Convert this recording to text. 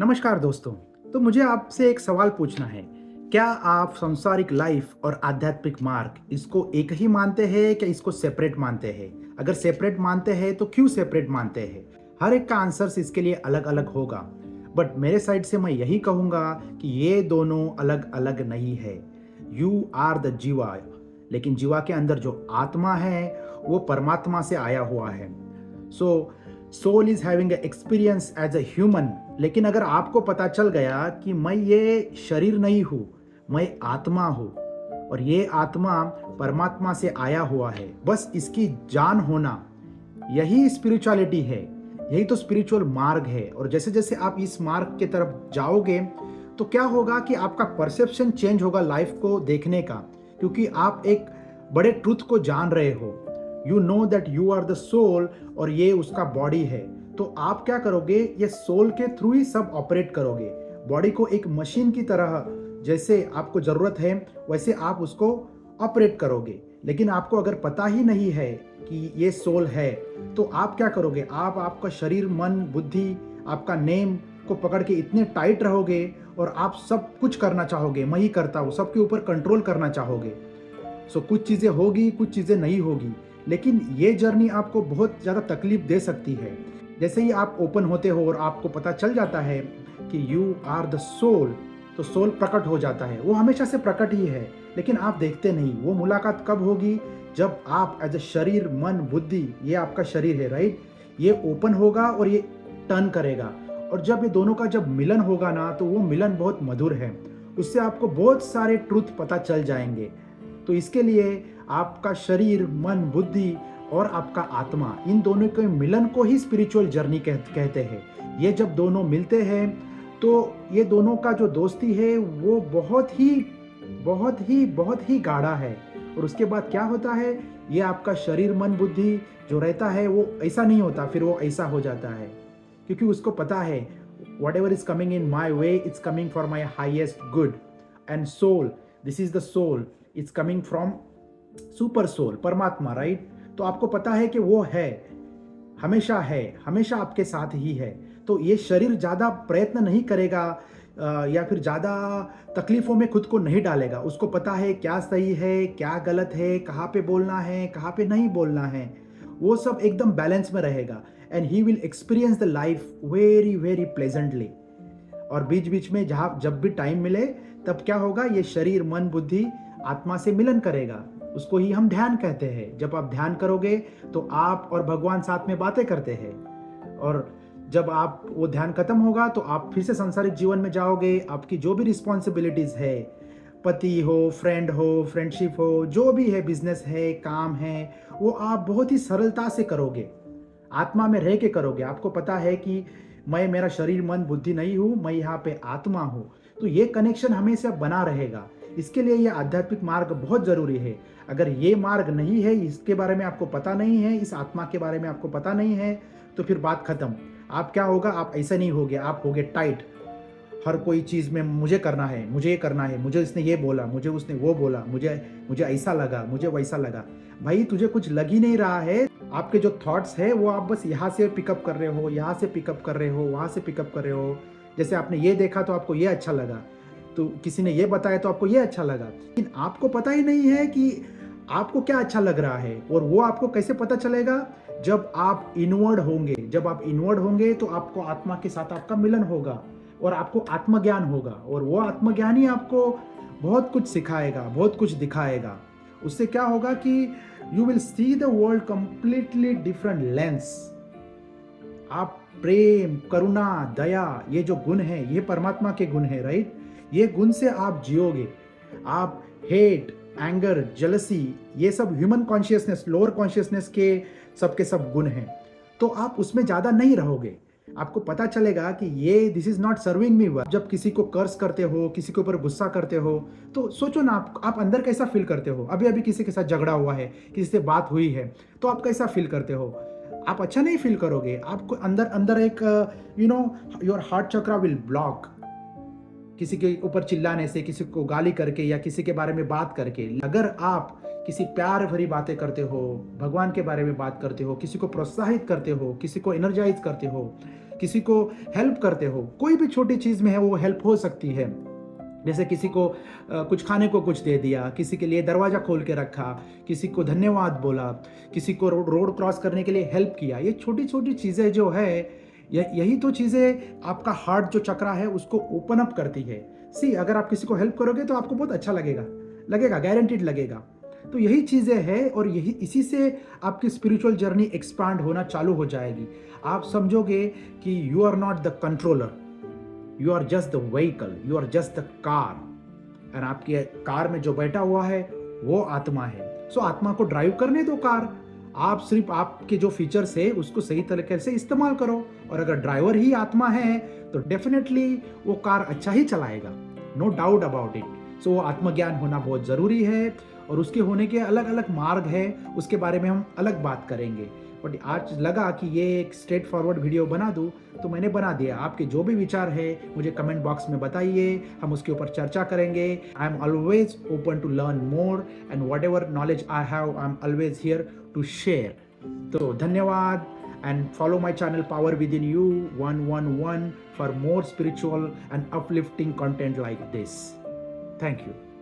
नमस्कार दोस्तों। तो मुझे आपसे एक सवाल पूछना है। क्या आप सांसारिक लाइफ और आध्यात्मिक मार्ग इसको एक ही मानते हैं कि इसको सेपरेट मानते हैं? अगर सेपरेट मानते हैं तो क्यों सेपरेट मानते हैं? हर एक का आंसर्स इसके लिए अलग-अलग होगा। बट मेरे साइड से मैं यही कहूँगा कि ये दोनों अलग-अलग नहीं है। यू आर द जीवा, लेकिन जीवा के अंदर जो आत्मा है वो परमात्मा से आया हुआ है। So soul is having experience as a human. लेकिन अगर आपको पता चल गया कि मैं ये शरीर नहीं हूँ, मैं आत्मा हूँ और ये आत्मा परमात्मा से आया हुआ है, बस इसकी जान होना, यही स्पिरिचुअलिटी है। यही तो स्पिरिचुअल मार्ग है। और जैसे जैसे आप इस मार्ग की तरफ जाओगे तो क्या होगा कि आपका परसेप्शन चेंज होगा लाइफ को देखने का, क्योंकि आप एक बड़े ट्रुथ को जान रहे हो। You know that you are the soul और ये उसका बॉडी है। तो आप क्या करोगे, ये सोल के थ्रू ही सब ऑपरेट करोगे। बॉडी को एक मशीन की तरह जैसे आपको जरूरत है वैसे आप उसको ऑपरेट करोगे। लेकिन आपको अगर पता ही नहीं है कि ये सोल है तो आप क्या करोगे, आप आपका शरीर, मन, बुद्धि, आपका नेम को पकड़ के इतने टाइट रहोगे और आप सब कुछ करना चाहोगे। मैं ही करता हूँ, सबके ऊपर कंट्रोल करना चाहोगे। सो कुछ चीज़ें होगी, कुछ चीज़ें नहीं होगी। लेकिन ये जर्नी आपको बहुत ज़्यादा तकलीफ दे सकती है। जैसे ही आप ओपन होते हो और आपको पता चल जाता है कि यू आर द सोल, तो सोल प्रकट हो जाता है। वो हमेशा से प्रकट ही है, लेकिन आप देखते नहीं। वो मुलाकात कब होगी, जब आप एज अ शरीर, मन, बुद्धि, ये आपका शरीर है राइट, ये ओपन होगा और ये टर्न करेगा। और जब ये दोनों का जब मिलन होगा ना, तो वो मिलन बहुत मधुर है। उससे आपको बहुत सारे ट्रुथ पता चल जाएंगे। तो इसके लिए आपका शरीर, मन, बुद्धि और आपका आत्मा, इन दोनों के मिलन को ही स्पिरिचुअल जर्नी कहते हैं। ये जब दोनों मिलते हैं तो ये दोनों का जो दोस्ती है वो बहुत ही गाढ़ा है। और उसके बाद क्या होता है, ये आपका शरीर, मन, बुद्धि जो रहता है वो ऐसा नहीं होता, फिर वो ऐसा हो जाता है। क्योंकि उसको पता है whatever is coming in my way, it's coming for my highest good. And soul, this is the soul, it's coming from super soul, परमात्मा राइट। तो आपको पता है कि वो है, हमेशा आपके साथ ही है। तो ये शरीर ज़्यादा प्रयत्न नहीं करेगा या फिर ज़्यादा तकलीफ़ों में खुद को नहीं डालेगा। उसको पता है क्या सही है, क्या गलत है, कहाँ पे बोलना है, कहाँ पे नहीं बोलना है। वो सब एकदम बैलेंस में रहेगा। And he will experience the life very very pleasantly. और बीच बीच में जहाँ जब भी टाइम मिले तब क्या होगा, ये शरीर, मन, बुद्धि आत्मा से मिलन करेगा। उसको ही हम ध्यान कहते हैं। जब आप ध्यान करोगे तो आप और भगवान साथ में बातें करते हैं। और जब आप वो ध्यान खत्म होगा तो आप फिर से सांसारिक जीवन में जाओगे। आपकी जो भी रिस्पॉन्सिबिलिटीज है, पति हो, फ्रेंड हो, फ्रेंडशिप हो, जो भी है, बिजनेस है, काम है, वो आप बहुत ही सरलता से करोगे। आत्मा में रह के करोगे। आपको पता है कि मैं मेरा शरीर, मन, बुद्धि नहीं हूँ, मैं यहाँ पे आत्मा हूँ। तो ये कनेक्शन हमेशा बना रहेगा। इसके लिए ये आध्यात्मिक मार्ग बहुत जरूरी है। अगर ये मार्ग नहीं है, इसके बारे में आपको पता नहीं है, इस आत्मा के बारे में आपको पता नहीं है, तो फिर बात खत्म। आप क्या होगा, आप ऐसा नहीं होगे, आप होगे टाइट। हर कोई चीज़ में मुझे करना है, मुझे ये करना है, मुझे इसने ये बोला, मुझे उसने वो बोला, मुझे मुझे ऐसा लगा, मुझे वैसा लगा। भाई तुझे कुछ लग ही नहीं रहा है। आपके जो थॉट्स है वो आप बस यहाँ से पिकअप कर रहे हो, यहाँ से पिकअप कर रहे हो, वहाँ से पिकअप कर रहे हो। जैसे आपने ये देखा तो आपको ये अच्छा लगा, तो किसी ने ये बताया तो आपको ये अच्छा लगा। लेकिन आपको पता ही नहीं है कि आपको क्या अच्छा लग रहा है। और वो आपको कैसे पता चलेगा, जब आप इनवर्ड होंगे। जब आप इनवर्ड होंगे तो आपको आत्मा के साथ आपका मिलन होगा और आपको आत्मज्ञान होगा। और वो आत्मज्ञान ही आपको बहुत कुछ सिखाएगा, बहुत कुछ दिखाएगा। उससे क्या होगा कि you will see the world completely different lens. आप प्रेम, करुणा, दया, ये जो गुण है ये परमात्मा के गुण है राइट। ये गुण से आप जियोगे। आप हेट, एंगर, जेलसी, ये सब ह्यूमन कॉन्शियसनेस, लोअर कॉन्शियसनेस के सब गुण हैं। तो आप उसमें ज्यादा नहीं रहोगे। आपको पता चलेगा कि ये this is not serving me well. जब किसी को कर्स करते हो, किसी के ऊपर गुस्सा करते हो, तो सोचो ना आप अंदर कैसा फील करते हो। अभी अभी किसी के साथ झगड़ा हुआ है, किसी से बात हुई है, तो आप कैसा फील करते हो। आप अच्छा नहीं फील करोगे। आपको अंदर अंदर एक your heart chakra will block. किसी के ऊपर चिल्लाने से, किसी को गाली करके या किसी के बारे में बात करके। अगर आप किसी प्यार भरी बातें करते हो, भगवान के बारे में बात करते हो, किसी को प्रोत्साहित करते हो, किसी को एनर्जाइज करते हो, किसी को हेल्प करते हो, कोई भी छोटी चीज़ में है वो हेल्प हो सकती है। जैसे किसी को कुछ खाने को कुछ दे दिया, किसी के लिए दरवाज़ा खोल के रखा, किसी को धन्यवाद बोला, किसी को रोड क्रॉस करने के लिए हेल्प किया। ये छोटी-छोटी चीज़ें जो है, यही तो चीज़ें आपका हार्ट जो चक्रा है उसको ओपन अप करती है। सी अगर आप किसी को हेल्प करोगे तो आपको बहुत अच्छा लगेगा, गारंटीड लगेगा। तो यही चीज़ें हैं और यही इसी से आपकी स्पिरिचुअल जर्नी एक्सपांड होना चालू हो जाएगी। आप समझोगे कि you are not the controller, you are just the vehicle, you are just the car and आपके कार में जो बैठा हुआ है वो आत्मा है। सो आत्मा को ड्राइव करने दो कार, आप सिर्फ आपके जो फीचर्स है उसको सही तरीके से इस्तेमाल करो। और अगर ड्राइवर ही आत्मा है तो डेफिनेटली वो कार अच्छा ही चलाएगा, नो डाउट अबाउट इट। सो आत्मज्ञान होना बहुत ज़रूरी है और उसके होने के अलग अलग मार्ग है, उसके बारे में हम अलग बात करेंगे। बट आज लगा कि ये एक स्ट्रेट फॉरवर्ड वीडियो बना दूं तो मैंने बना दिया। आपके जो भी विचार है मुझे कमेंट बॉक्स में बताइए, हम उसके ऊपर चर्चा करेंगे। I am always open to learn more and whatever knowledge I have I am always here to share. तो धन्यवाद and follow my channel Power Within You 111 for more spiritual and uplifting content like this. Thank you.